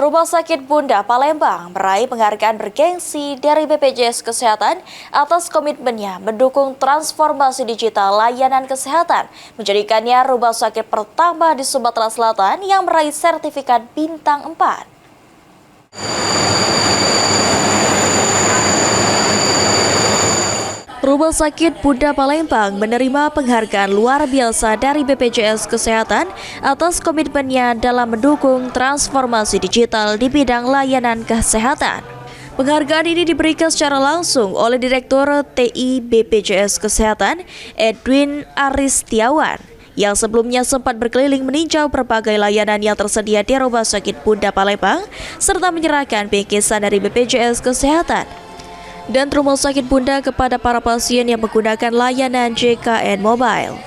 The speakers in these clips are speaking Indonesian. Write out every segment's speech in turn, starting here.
Rumah Sakit Bunda Palembang meraih penghargaan bergengsi dari BPJS Kesehatan atas komitmennya mendukung transformasi digital layanan kesehatan, menjadikannya rumah sakit pertama di Sumatera Selatan yang meraih sertifikat bintang 4. Rumah Sakit Bunda Palembang menerima penghargaan luar biasa dari BPJS Kesehatan atas komitmennya dalam mendukung transformasi digital di bidang layanan kesehatan. Penghargaan ini diberikan secara langsung oleh Direktur TI BPJS Kesehatan, Edwin Aristiawan, yang sebelumnya sempat berkeliling meninjau berbagai layanan yang tersedia di Rumah Sakit Bunda Palembang, serta menyerahkan bingkisan dari BPJS Kesehatan dan Rumah Sakit Bunda kepada para pasien yang menggunakan layanan JKN Mobile.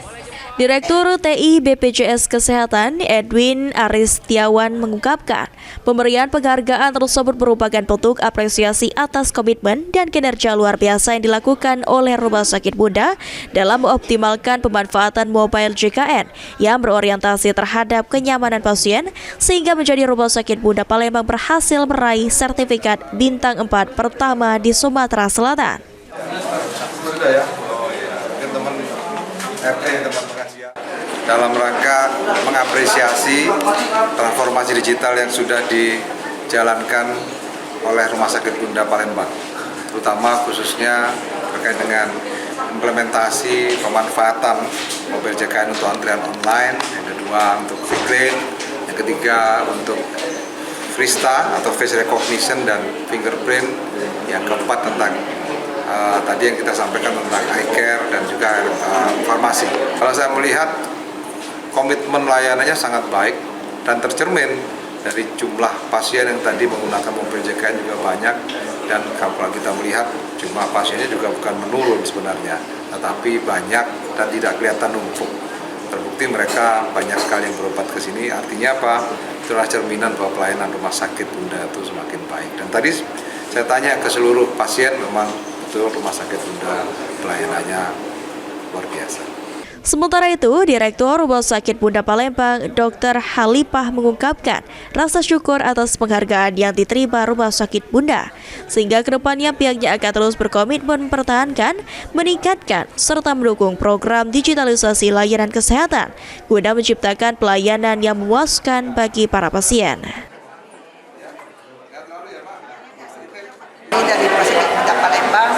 Direktur TI BPJS Kesehatan Edwin Aristiawan mengungkapkan, pemberian penghargaan tersebut merupakan bentuk apresiasi atas komitmen dan kinerja luar biasa yang dilakukan oleh Rumah Sakit Bunda dalam mengoptimalkan pemanfaatan mobile JKN yang berorientasi terhadap kenyamanan pasien, sehingga menjadi Rumah Sakit Bunda Palembang berhasil meraih sertifikat bintang 4 pertama di Sumatera Selatan. Dalam rangka mengapresiasi transformasi digital yang sudah dijalankan oleh Rumah Sakit Bunda Palembang, terutama khususnya terkait dengan implementasi pemanfaatan mobil JKN untuk antrian online, yang kedua untuk Viclean, yang ketiga untuk Frista atau face recognition dan fingerprint, yang keempat tentang tadi yang kita sampaikan tentang eye care dan juga farmasi. Kalau saya melihat komitmen layanannya sangat baik dan tercermin dari jumlah pasien yang tadi menggunakan mobil JKN juga banyak, dan kalau kita melihat jumlah pasiennya juga bukan menurun sebenarnya, tetapi banyak dan tidak kelihatan numpuk. Terbukti mereka banyak sekali yang berobat ke sini, artinya apa? Itulah cerminan bahwa pelayanan Rumah Sakit Bunda itu semakin baik. Dan tadi saya tanya ke seluruh pasien, memang betul Rumah Sakit Bunda pelayanannya luar biasa. Sementara itu, Direktur Rumah Sakit Bunda Palembang, Dr. Halipah mengungkapkan rasa syukur atas penghargaan yang diterima Rumah Sakit Bunda, sehingga kedepannya pihaknya akan terus berkomitmen mempertahankan, meningkatkan, serta mendukung program digitalisasi layanan kesehatan guna menciptakan pelayanan yang memuaskan bagi para pasien. Dari Rumah Sakit Bunda Palembang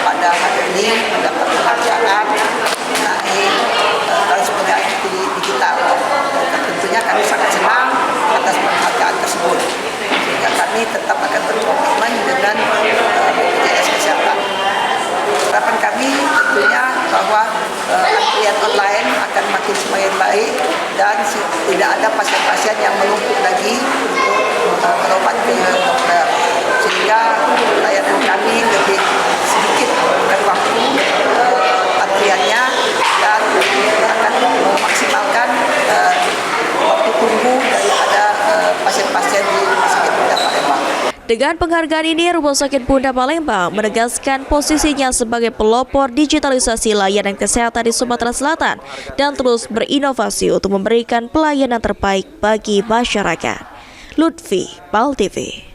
pada hari ini mendapat penghargaan mengenai transformasi digital. Tentunya kami sangat senang atas penghargaan tersebut, sehingga kami tetap akan berkomitmen dengan BPJS Kesehatan. Harapan kami tentunya bahwa antrian online akan makin semakin baik dan tidak ada pasien-pasien yang menumpuk lagi untuk berobat ke dokter, sehingga layanan kami lebih sedikit bukan waktu antriannya, dan akan memaksimalkan waktu tunggu daripada pasien-pasien di Rumah Sakit Bunda Palembang. Dengan penghargaan ini, Rumah Sakit Bunda Palembang menegaskan posisinya sebagai pelopor digitalisasi layanan kesehatan di Sumatera Selatan dan terus berinovasi untuk memberikan pelayanan terbaik bagi masyarakat. Lutfi, PAL TV.